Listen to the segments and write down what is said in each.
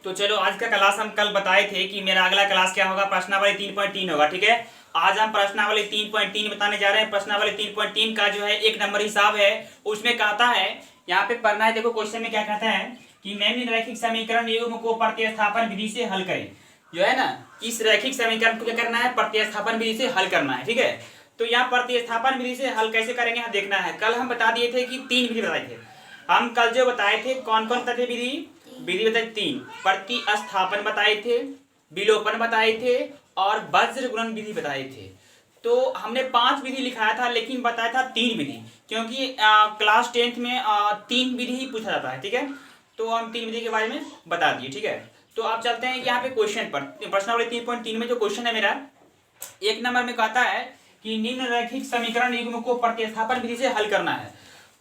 तो चलो आज का क्लास हम कल बताए थे कि मेरा अगला क्लास क्या होगा, प्रश्नावली 3.3 होगा। ठीक है, आज हम प्रश्नावली 3.3 बताने जा रहे हैं। प्रश्नावली 3.3 का जो है 1 नंबर हिसाब है, उसमें कहता है यहाँ पे पढ़ना है। देखो क्वेश्चन में क्या कहता है कि निम्न रैखिक समीकरण युग्म को प्रतिस्थापन विधि से हल करें। जो है ना, इस रैखिक समीकरण को क्या करना है, प्रतिस्थापन विधि से हल करना है। ठीक है, तो यहाँ प्रतिस्थापन विधि से हल कैसे करेंगे यहाँ देखना है। कल हम बता दिए थे कि 3 विधि बताए थे। हम कल जो बताए थे कौन कौन सा थे विधि बताए 3। प्रतिस्थापन बताए थे, विलोपन बताए थे और वज्र गुणन विधि बताए थे। तो हमने 5 विधि लिखाया था लेकिन बताया था 3 विधि, क्योंकि क्लास 10th में 3 विधि ही पूछा जाता है। ठीक है, तो हम 3 विधि के बारे में बता दिए। ठीक है, तो आप चलते हैं यहाँ पे क्वेश्चन पर। प्रश्नावली 3.3 में जो क्वेश्चन है मेरा 1 नंबर में कहता है कि निम्न रैखिक समीकरण युग्म को प्रतिस्थापन विधि से हल करना है।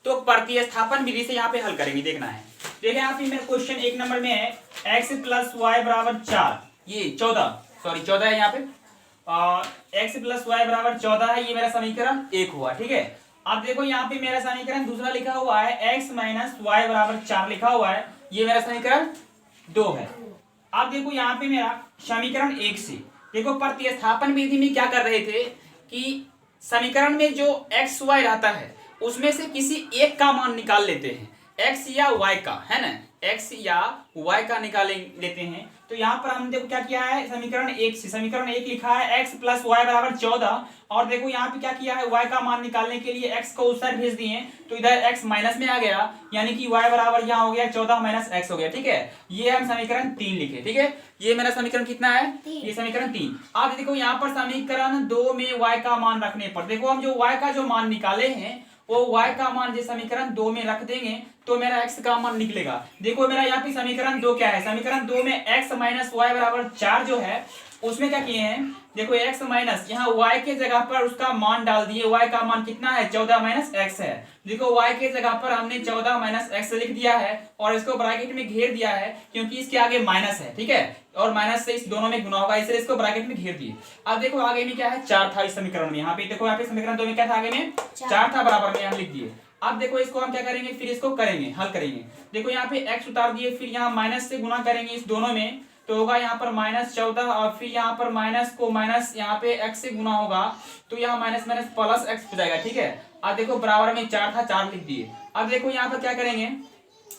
तो प्रतिस्थापन विधि से यहाँ पे हल करेंगे, देखना है। देखिए यहाँ पे मेरा क्वेश्चन 1 नंबर में है x + y = 4, ये 14 है यहाँ पे। x + y = 14 है, ये मेरा समीकरण 1 हुआ। ठीक है, अब देखो यहाँ पे मेरा समीकरण दूसरा लिखा हुआ है x - y = 4 लिखा हुआ है, ये मेरा समीकरण 2 है। अब देखो यहाँ पे मेरा समीकरण 1 से देखो प्रतिस्थापन विधि में क्या कर रहे थे कि समीकरण में जो x y रहता है उसमें से किसी एक का मान निकाल लेते हैं, x या y का, है ना, x या y का निकाल लेते हैं। तो यहाँ पर हम देखो क्या किया है, समीकरण 1 से समीकरण 1 लिखा है x + y = 14, और देखो यहाँ पे क्या किया है, y का मान निकालने के लिए x को उस साइड भेज दिए तो इधर x माइनस में आ गया, यानी कि y बराबर यहाँ हो गया 14 - x हो गया। ठीक है, ये हम समीकरण 3 लिखे। ठीक है, ये मेरा समीकरण कितना है, ये समीकरण 3। अब देखो यहाँ पर समीकरण 2 में y का मान रखने पर देखो हम जो y का जो मान निकाले हैं वो y का मान जो समीकरण 2 में रख देंगे तो मेरा x का मान निकलेगा। देखो मेरा यहाँ पे समीकरण 2 क्या है, समीकरण 2 में x - y = 4 जो है उसमें क्या किए हैं, देखो x माइनस यहाँ y के जगह पर उसका मान डाल दिए। y का मान कितना है, 14 - x है। देखो y के जगह पर हमने 14 - x लिख दिया है और इसको ब्रैकेट में घेर दिया है क्योंकि इसके आगे माइनस है। ठीक है, और माइनस से इस दोनों में गुना होगा, इसलिए इसको ब्रैकेट में घेर दिए। अब देखो आगे में क्या है, 4 था इस समीकरण में। यहाँ पे देखो यहाँ पे समीकरण 2 में क्या था, आगे में 4 था, बराबर में हम लिख दिए। अब देखो इसको हम क्या करेंगे, फिर इसको करेंगे, हल करेंगे। देखो यहाँ पे x उतार दिए, फिर यहाँ माइनस से गुना करेंगे इस दोनों में तो होगा यहाँ पर -14, और फिर यहाँ पर माइनस को माइनस यहाँ पे x से गुना होगा तो यहाँ माइनस प्लस x हो जाएगा। ठीक है, अब देखो बराबर में 4 था, 4 लिख दिए। अब देखो यहाँ पर क्या करेंगे,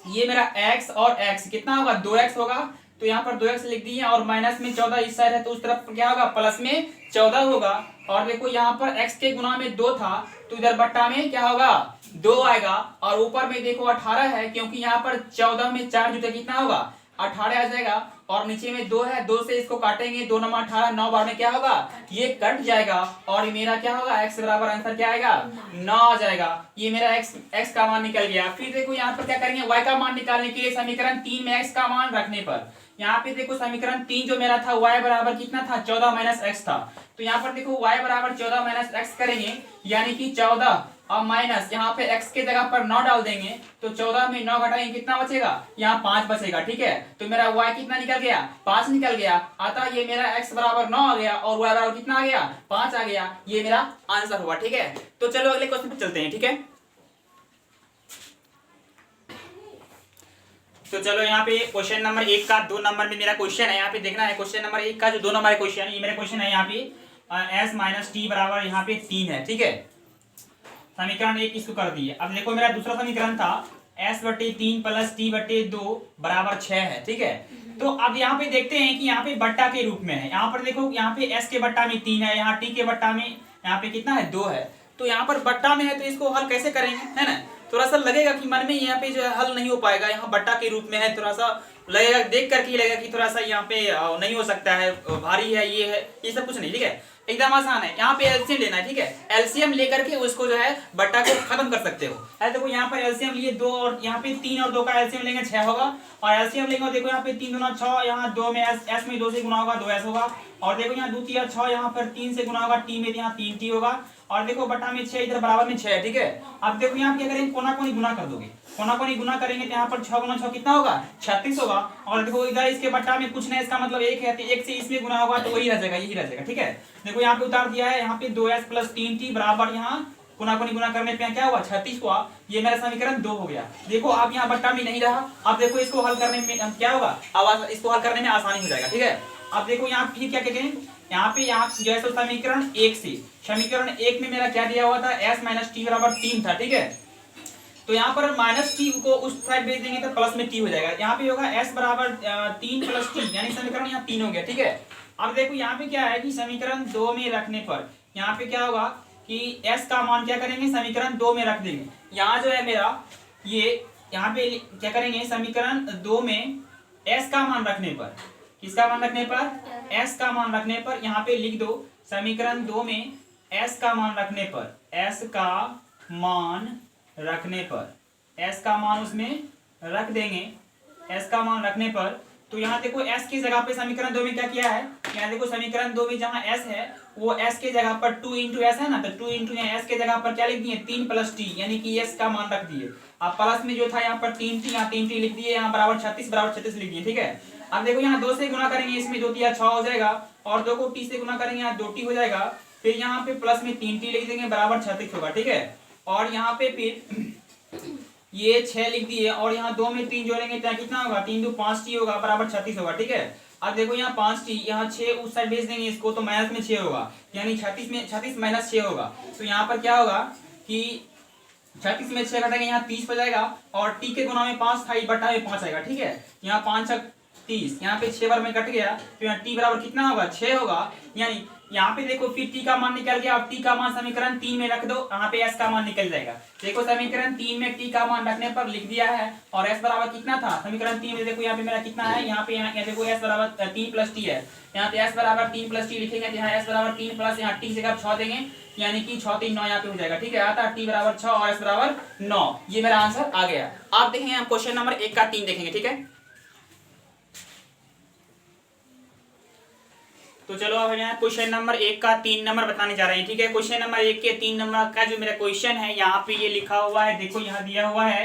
ये मेरा x और x कितना होगा, 2x होगा, तो यहाँ पर 2x लिख दिए और माइनस में 14 इस साइड है तो उस तरफ क्या होगा, प्लस में 14 होगा। और देखो यहाँ पर x के गुना में 2 था तो इधर बट्टा में क्या होगा, 2 आएगा, और ऊपर में देखो 18 है क्योंकि यहाँ पर 14 में 4 जुटे कितना होगा, 18 आ जाएगा, और नीचे में 2 है, 2 से इसको काटेंगे, 2 9 18, 9 बार में क्या होगा, ये कट जाएगा और मेरा क्या होगा, x बराबर आंसर क्या आएगा, 9 आ जाएगा। ये मेरा x का मान निकल गया। फिर देखो यहाँ पर क्या करेंगे, y का मान निकालने के लिए समीकरण 3 में x का मान रखने पर यहाँ पे देखो समीकरण 3 जो मेरा था y बराबर कितना था, 14 - x था। तो यहाँ पर देखो y बराबर 14 - x करेंगे, यानी कि 14 और माइनस यहाँ पे x के जगह पर 9 डाल देंगे तो 14 में 9 घटाएंगे कितना बचेगा, यहाँ 5 बचेगा। ठीक है, तो मेरा y कितना निकल गया, 5 निकल गया। अतः ये मेरा x बराबर 9 आ गया और y बराबर कितना आ गया, 5 आ गया। ये मेरा आंसर हुआ। ठीक है, तो चलो अगले क्वेश्चन पे चलते हैं। ठीक है, तो चलो यहाँ पे क्वेश्चन नंबर 1 का 2 नंबर में मेरा क्वेश्चन है, यहाँ पे देखना है। क्वेश्चन नंबर 1 का जो 2 नंबर क्वेश्चन, ये मेरा क्वेश्चन है यहाँ पे s - t बराबर यहाँ पे 3 है। ठीक है, समीकरण 1 इसको कर दिए। अब देखो मेरा दूसरा समीकरण था s/3 + t/2 = 6 है। ठीक है, तो अब यहाँ पे देखते हैं कि यहाँ पे बट्टा के रूप में है। यहाँ पर देखो यहाँ पे s के बट्टा में 3 है, यहाँ t के बट्टा में यहाँ पे कितना है, 2 है। तो यहाँ पर बट्टा में है तो इसको हल कैसे करेंगे, है ना। थोड़ा सा लगेगा कि मन में यहाँ पे जो है हल नहीं हो पाएगा, यहाँ बट्टा के रूप में है, थोड़ा सा लगेगा, देख करके लगेगा कि थोड़ा सा यहाँ पे नहीं हो सकता है, भारी है, ये सब कुछ नहीं। ठीक है, एकदम आसान है। यहाँ पे एलसीएम लेना है। ठीक है, एलसीएम लेकर के उसको जो है बट्टा को खत्म कर सकते हो। अरे देखो यहाँ पर एलसीएम लिए 2 और यहाँ पे 3 और 2 का एलसीएम लेंगे 6 होगा, और एलसीएम लेंगे देखो यहाँ पे 3 दूना 6, यहाँ 2 में s में 2 से गुना होगा 2s होगा, और देखो यहाँ 2 3 6, यहाँ पर 3 से गुना होगा t में, यहाँ 3t होगा, और देखो बटा में 6 इधर बराबर में 6 है। ठीक है, अब देखो यहाँ पे क्या करेंगे, कोना कोनी गुना कर दोगे, कोना कोनी गुना करेंगे तो यहाँ पर 6 गुना 6 कितना होगा, 36 होगा। और देखो इधर इसके बट्टा में कुछ नहीं, इसका मतलब 1 है तो 1 से इसमें गुना होगा तो वही रह जाएगा, यही रह जाएगा। ठीक है, देखो यहाँ पे उतार दिया है, यहाँ पे 2s + 3t बराबर यहाँ गुना करने पे क्या हुआ 36 हुआ, ये मेरा समीकरण 2 हो गया। देखो अब यहाँ बट्टा भी नहीं रहा, अब देखो इसको हल करने में क्या होगा, अब इसको हल करने में आसानी हो जाएगा, ठीक है। अब देखो यहाँ फिर क्या कहते हैं, यहाँ पे यहाँ जो है समीकरण 1 से, समीकरण 1 में मेरा क्या दिया हुआ था, s माइनस टी बराबर 3 था, ठीक है। तो यहाँ पर माइनस टी को उस साइड भेज देंगे तो प्लस में टी हो जाएगा, यहाँ पे होगा s बराबर 3 प्लस टी, यानी समीकरण यहाँ 3 हो गया, ठीक है। अब देखो यहाँ पे क्या है कि समीकरण 2 में रखने पर यहाँ पे क्या होगा कि s का मान क्या करेंगे, समीकरण 2 में रख देंगे। यहाँ जो है मेरा ये यहाँ पे क्या करेंगे, समीकरण 2 में s का मान रखने पर, किसका मान रखने पर, s का मान रखने पर यहाँ पे लिख दो समीकरण 2 में s का मान रखने पर, s का मान रखने पर, s का मान उसमें रख देंगे, s का मान रखने पर। तो यहाँ देखो s की जगह पे समीकरण 2 में क्या किया है, यहाँ देखो समीकरण 2 में जहाँ s है वो s के जगह पर 2 इंटू एस है ना, तो 2 इंटू s के जगह पर क्या लिख दिए 3 प्लस टी, यानी कि s का मान रख दिए। अब प्लस में जो था यहाँ पर 3 टी, यहाँ 3 टी लिख दिए, यहाँ बराबर 36 लिख दिए, ठीक है। अब देखो यहाँ 2 से गुना करेंगे, इसमें 2 तिया 6 हो जाएगा, और 2 को टी से गुना करेंगे, यहाँ 2 टी हो जाएगा, फिर यहाँ पे प्लस में 3 टी लिख देंगे, बराबर 36 होगा, ठीक है। और यहाँ पे फिर ये 6 लिख दिए, और यहाँ 2 में 3 जोड़ेंगे तो कितना होगा, 3 2 5 टी होगा, बराबर 36 होगा, ठीक है। अब देखो यहाँ 5 टी, यहाँ 6 उस साइड भेज देंगे इसको, तो माइनस में 6 होगा, यानी 36 माइनस 6 होगा। तो यहाँ पर क्या होगा कि 36 में 6 घटेंगे, यहाँ 30 हो जाएगा, और टी के गुना में 5 था, बटा में 5 आएगा, ठीक है। यहाँ 5 30, यहाँ पे 6 बार में कट गया, तो यहाँ टी बराबर कितना होगा 6 होगा, यानी यहाँ पे देखो फिर टी का मान निकल गया। अब टी का मान समीकरण 3 में रख दो, यहाँ पे एस का मान निकल जाएगा। देखो समीकरण 3 में टी का मान रखने पर लिख दिया है, और एस बराबर कितना था समीकरण 3 में, देखो यहाँ पे मेरा कितना है, यहाँ पे यहाँ देखो एस बराबर 3 प्लस टी है, यहाँ पे एस बराबर 3 प्लस टी लिखेंगे, यहाँ एस बराबर 3 प्लस यहाँ टी जगह 6 देंगे, यानी कि 6 3 9 यहाँ पे हो जाएगा, ठीक है। आता टी बराबर 6 और एस बराबर 9, ये मेरा आंसर आ गया। आप देखेंगे हम क्वेश्चन नंबर 1 का 3 देखेंगे, ठीक है। तो चलो अब यहाँ क्वेश्चन नंबर 1 का 3 नंबर बताने जा रहे हैं, ठीक है। क्वेश्चन नंबर 1 के 3 नंबर का जो मेरा क्वेश्चन है, यहाँ पे ये लिखा हुआ है, देखो यहाँ दिया हुआ है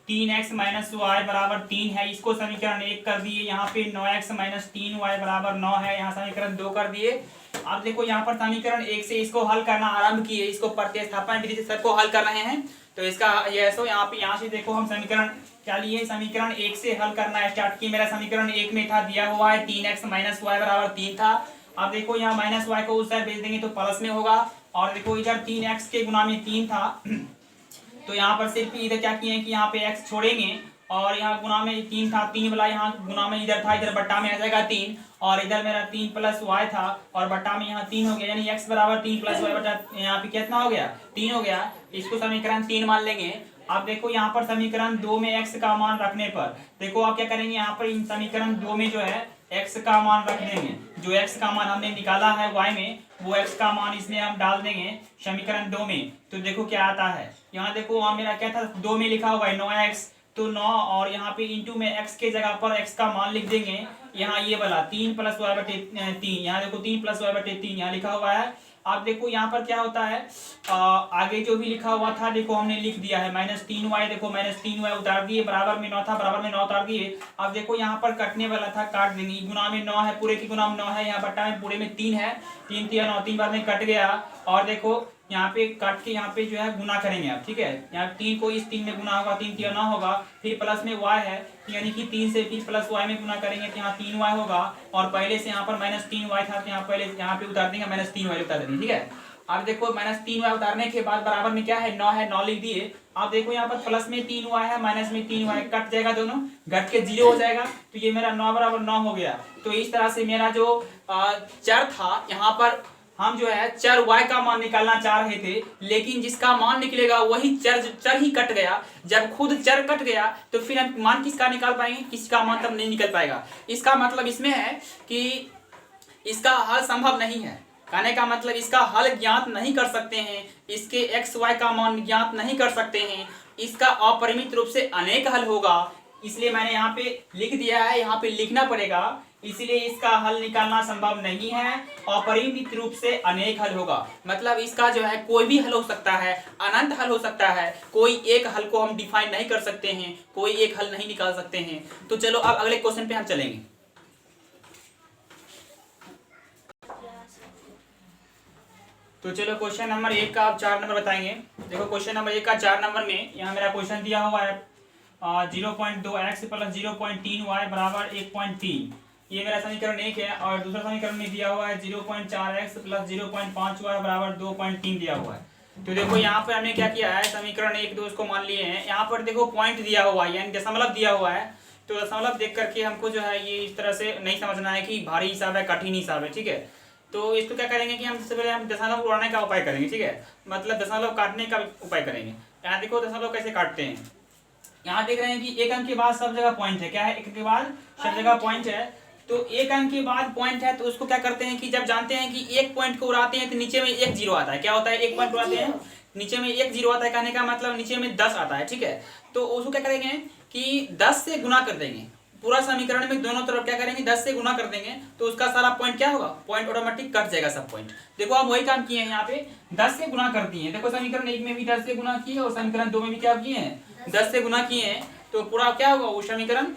3x माइनस वाई बराबर 3 है, इसको समीकरण 1 कर दिए। यहाँ पे 9x माइनस 3y बराबर 9 है, यहाँ समीकरण 2 कर दिए। अब देखो यहाँ पर समीकरण 1 से इसको हल करना आरंभ किए, इसको प्रतिस्थापन विधि से सबको हल कर रहे हैं। तो इसका ये सो यहाँ से देखो हम समीकरण क्या लिए, समीकरण 1 से हल करना स्टार्ट किए। मेरा समीकरण 1 में था दिया हुआ है 3x माइनस वाई बराबर 3 था। अब देखो यहाँ माइनस वाई को उस साइड भेज देंगे तो प्लस में होगा, और देखो इधर 3x के गुना में 3 था, तो यहाँ पर सिर्फ इधर क्या किए कि यहाँ पे x छोड़ेंगे, और यहाँ गुना में 3 था, 3 वाला यहाँ गुना में इधर था, इधर बट्टा में आ जाएगा 3, और इधर मेरा 3 प्लस वाई था, और बट्टा में यहाँ 3 हो गया, यानी x बराबर 3 प्लस वाई बटा यहाँ पे कितना हो गया 3 हो गया। इसको समीकरण 3 मान लेंगे। अब देखो यहाँ पर समीकरण 2 में x का मान रखने पर देखो आप क्या करेंगे, यहाँ पर इन समीकरण 2 में जो है x का मान रख देंगे, जो x का मान हमने निकाला है y में, वो x का मान इसमें हम डाल देंगे समीकरण 2 में। तो देखो क्या आता है, यहाँ देखो वहाँ मेरा क्या था 2 में लिखा हुआ है 9x, तो 9 और यहाँ पे इंटू में x के जगह पर x का मान लिख देंगे, यहाँ ये वाला 3 प्लस वाई बटे 3, यहाँ देखो 3 प्लस वाई बटे 3 यहाँ लिखा हुआ है। अब देखो यहाँ पर क्या होता है, आगे जो भी लिखा हुआ था देखो हमने लिख दिया है -3y, देखो -3y उतार दिए, बराबर में 9 था, बराबर में 9 उतार दिए। अब देखो यहाँ पर कटने वाला था, काट देंगे, गुना में 9 है, पूरे की गुना में 9 है, यहाँ बट्टा में पूरे में 3 है, 3 3 9 3 बार में कट गया, और देखो यहाँ पे काट के यहाँ पे जो है गुना करेंगे आप, ठीक है। यहाँ 3 को इस 3 में गुना होगा, 3 3 9 होगा, फिर प्लस में y है, यानी कि 3 से फिर प्लस y में गुना करेंगे तो यहाँ 3y होगा, और पहले से यहाँ पर -3y था तो यहाँ पहले यहाँ पे उतार देंगे, -3y उतार देंगे, ठीक है। अब देखो -3y उतारने के बाद बराबर में क्या है 9 है, 9 लिख दिए। अब देखो यहाँ पर प्लस में 3y है, माइनस में 3y, कट जाएगा, दोनों घट के 0 हो जाएगा, तो ये मेरा 9 बराबर 9 हो गया। तो इस तरह से मेरा जो चर था, यहाँ पर हम जो है चर y का मान निकालना चाह रहे थे, लेकिन जिसका मान निकलेगा वही चर ही कट गया। जब खुद चर कट गया तो फिर हम मान किसका निकाल पाएंगे, किसका मान तब नहीं निकल पाएगा। इसका मतलब इसमें है कि इसका हल संभव नहीं है, कहने का मतलब इसका हल ज्ञात नहीं कर सकते हैं, इसके x y का मान ज्ञात नहीं कर सकते हैं, इसका अपरिमित रूप से अनेक हल होगा। इसलिए मैंने यहाँ पे लिख दिया है, यहाँ पे लिखना पड़ेगा, इसलिए इसका हल निकालना संभव नहीं है, अपरिमित रूप से अनेक हल होगा। मतलब इसका जो है कोई भी हल हो सकता है, अनंत हल हो सकता है, कोई एक हल को हम डिफाइन नहीं कर सकते हैं, कोई एक हल नहीं निकाल सकते हैं। तो चलो अब अगले क्वेश्चन पे हम चलेंगे। तो चलो क्वेश्चन नंबर 1 का आप 4 नंबर बताएंगे। देखो क्वेश्चन नंबर 1 का 4 नंबर में यहाँ मेरा क्वेश्चन दिया हुआ है 0.2x प्लस 0.3y बराबर 1.3। ये मेरा समीकरण 1 है। और दूसरा समीकरण में दिया हुआ है 0.4x प्लस 0.5y बराबर 2.3 दिया हुआ है। तो देखो यहाँ पर हमने क्या किया है, समीकरण 1 2 इसको मान लिए हैं। यहाँ पर देखो पॉइंट दिया हुआ है यानी दशमलव दिया हुआ है। तो दशमलव देख करके हमको जो है ये इस तरह से नहीं समझना है कि भारी हिसाब है कठिन हिसाब है, ठीक है। तो इसको क्या करेंगे कि हम सबसे पहले हम दशमलव उड़ाने का उपाय करेंगे, ठीक है, मतलब दशमलव काटने का उपाय करेंगे। यहाँ देखो दशमलव कैसे काटते हैं। यहाँ देख रहे हैं कि एक अंक के बाद सब जगह पॉइंट है। क्या है, एक के बाद सब जगह पॉइंट है। तो एक अंक के बाद पॉइंट है तो उसको क्या करते हैं कि जब जानते हैं कि एक पॉइंट को उड़ाते हैं तो नीचे में एक जीरो आता है। क्या होता है, एक पॉइंट उड़ाते हैं नीचे में एक जीरो आता है, कहने का मतलब नीचे में 10 आता है, ठीक है। तो उसको क्या करेंगे कि 10 से गुना कर देंगे। पूरा समीकरण में दोनों तरफ क्या करेंगे 10 से गुना कर देंगे तो उसका सारा पॉइंट क्या होगा, पॉइंट ऑटोमेटिक कट जाएगा सब पॉइंट। देखो आप वही काम किए हैं, यहाँ पे 10 से गुना कर दिए हैं। देखो समीकरण 1 में भी 10 से गुना किए और समीकरण 2 में भी क्या किए हैं 10 से गुना किए हैं। तो पूरा क्या होगा वो समीकरण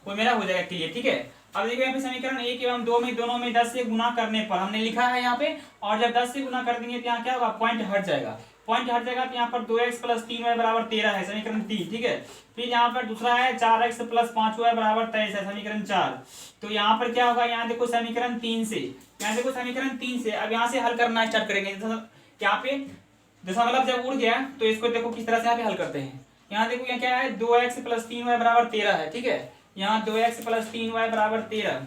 वो मेरा हो जाएगा क्लियर, ठीक है। अब देखो यहाँ पे समीकरण 1 एवं 2 में दोनों में 10 से गुना करने पर हमने लिखा है यहाँ पे, और जब 10 से गुना कर देंगे तो यहाँ क्या होगा पॉइंट हट जाएगा। पॉइंट हट जाएगा तो यहाँ पर 2x प्लस 3y बराबर 13 है, समीकरण 3, ठीक है। फिर यहाँ पर दूसरा है 4x प्लस 5y बराबर 23 है, समीकरण 4। तो यहाँ पर क्या होगा, यहाँ देखो समीकरण 3 से, यहाँ देखो समीकरण 3 से अब यहाँ से हल करना स्टार्ट करेंगे। यहाँ पे दशमलव जब उड़ गया तो इसको देखो किस तरह से यहाँ पे हल करते हैं। यहाँ देखो यहाँ क्या है 2x प्लस 3y बराबर 13 है, ठीक है। यहाँ 2x प्लस 3y बराबर 13।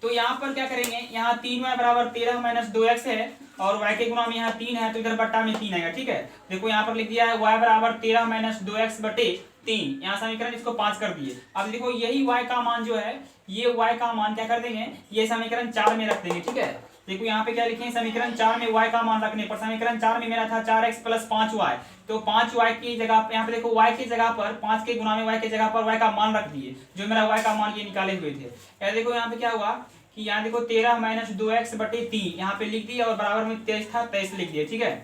तो यहाँ पर क्या करेंगे, यहाँ 3y बराबर 13 माइनस 2x है और y के गुणा में यहाँ 3 है तो इधर बट्टा में 3 आएगा, ठीक है। देखो यहाँ पर लिख दिया है y बराबर 13 माइनस 2x बटे 3। यहाँ समीकरण इसको 5 कर दिए। अब देखो यही y का मान जो है, ये y का मान क्या कर देंगे, ये समीकरण 4 में रख देंगे, ठीक है। देखो यहाँ पे क्या लिखे, समीकरण 4 में y का मान रखने पर समीकरण 4 में मेरा था 4x प्लस 5y। तो 5y की जगह यहाँ पे देखो y की जगह पर 5 के गुना में y की जगह पर y का मान रख दिए, जो मेरा y का मान ये निकाले हुए थे। या देखो यहाँ पे क्या हुआ कि यहाँ देखो 13 माइनस 2x बटे 3 यहाँ पे लिख दिया और बराबर में 23 था 23 लिख दिया, ठीक है।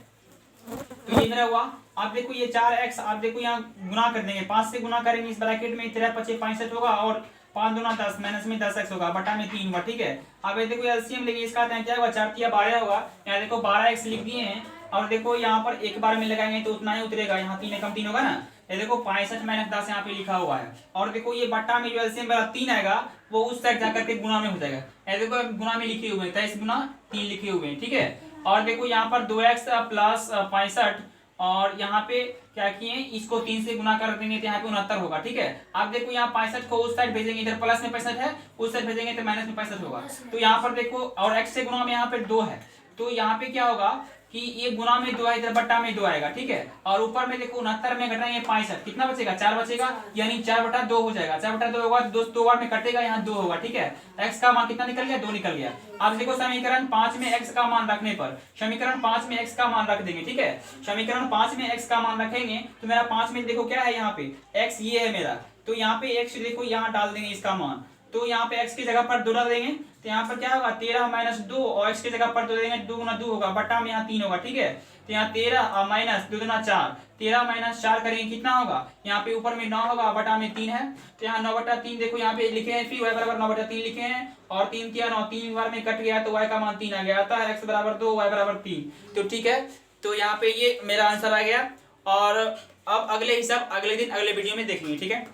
तो ये मेरा हुआ। आप देखो ये 4x आप देखो यहाँ गुना कर देंगे, 5 से गुना करेंगे इस ब्रैकेट में 13 5 65 होगा और 5 दूना 10 माइनस में 10x होगा बटा में 3 हुआ, ठीक है। अब ये देखो एलसीएम लेंगे, इसका क्या होगा 4 तिया 12 होगा। यहाँ देखो 12x लिख दिए हैं और देखो यहाँ पर एक बार में लगाएंगे तो उतना ही उतरेगा, यहाँ 3 एकम 3 होगा ना। ये देखो 65 माइनस 10 यहाँ पे लिखा हुआ है। और देखो ये बट्टा में जो एलसीएम वाला 3 आएगा वो उस साइड जाकर के गुना में हो जाएगा। ये देखो गुना में लिखे हुए हैं 23 गुना 3 लिखे हुए हैं, ठीक है। और देखो यहाँ पर 2x प्लस 65 और यहाँ पे क्या किए इसको 3 से गुना कर देंगे तो यहाँ पे 69 होगा, ठीक है। आप देखो यहाँ 65 को उस साइड भेजेंगे, इधर प्लस में 65 है उस साइड भेजेंगे तो माइनस में 65 होगा। तो यहाँ पर देखो और x से गुना में यहाँ पे 2 है तो यहाँ पे क्या होगा कि ये गुना में 2 है, इधर बट्टा में 2 आएगा, ठीक है। और ऊपर में देखो 69 में घटाएंगे 65 कितना बचेगा 4 बचेगा, यानी 4/2 हो जाएगा। 4/2 होगा तो 2 बार में कटेगा, यहाँ 2 होगा, ठीक है। x का मान कितना निकल गया 2 निकल गया। अब देखो समीकरण 5 में x का मान रखने पर समीकरण 5 में x का मान रख देंगे, ठीक है। समीकरण 5 में x का मान रखेंगे तो मेरा 5 में देखो क्या है यहाँ पे x ये है मेरा, तो यहाँ पे x देखो यहाँ डाल देंगे इसका मान। तो यहाँ पे x की जगह पर 2 डाल देंगे तो यहाँ पर क्या होगा 13 माइनस 2 और x की जगह पर 2 देंगे 2 गुना 2 होगा बट्टा में यहाँ 3 होगा, ठीक है। तो यहाँ 13 माइनस 2 गुना 4 13 माइनस 4 करेंगे कितना होगा, यहाँ पे ऊपर में 9 होगा बटा में 3 है तो यहाँ 9/3 देखो यहाँ पे लिखे हैं, फिर y बराबर 9/3 लिखे हैं और 3 किया 9 3 बार में कट गया तो y का मान 3 आ गया, आता है x बराबर 2 y बराबर 3। तो ठीक है, तो यहाँ पे ये मेरा आंसर आ गया। और अब अगले हिसाब अगले दिन अगले वीडियो में देखेंगे, ठीक है।